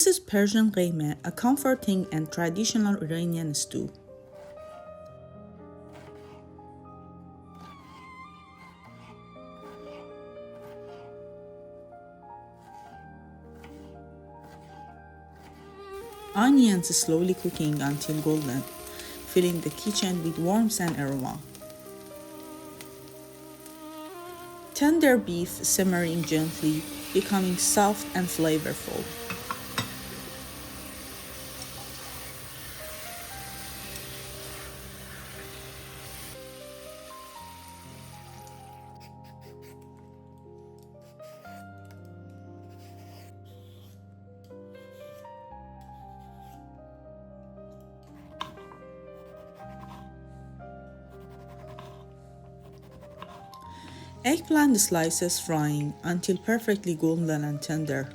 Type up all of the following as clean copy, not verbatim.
is Persian Gheimeh, a comforting and traditional Iranian stew. Onions slowly cooking until golden, filling the kitchen with warmth and aroma. Tender beef simmering gently, becoming soft and flavorful. Eggplant slices frying until perfectly golden and tender.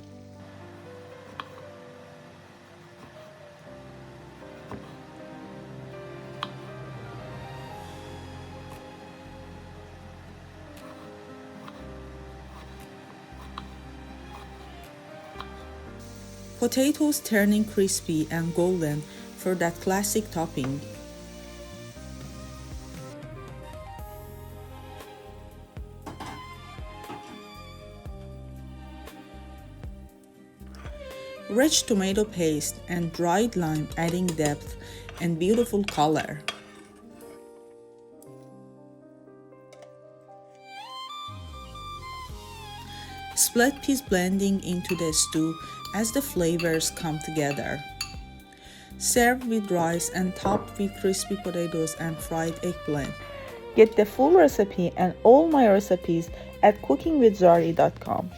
Potatoes turning crispy and golden for that classic topping. Rich tomato paste and dried lime adding depth and beautiful color. Split peas blending into the stew as the flavors come together. Serve with rice and topped with crispy potatoes and fried eggplant. Get the full recipe and all my recipes at cookingwithzari.com.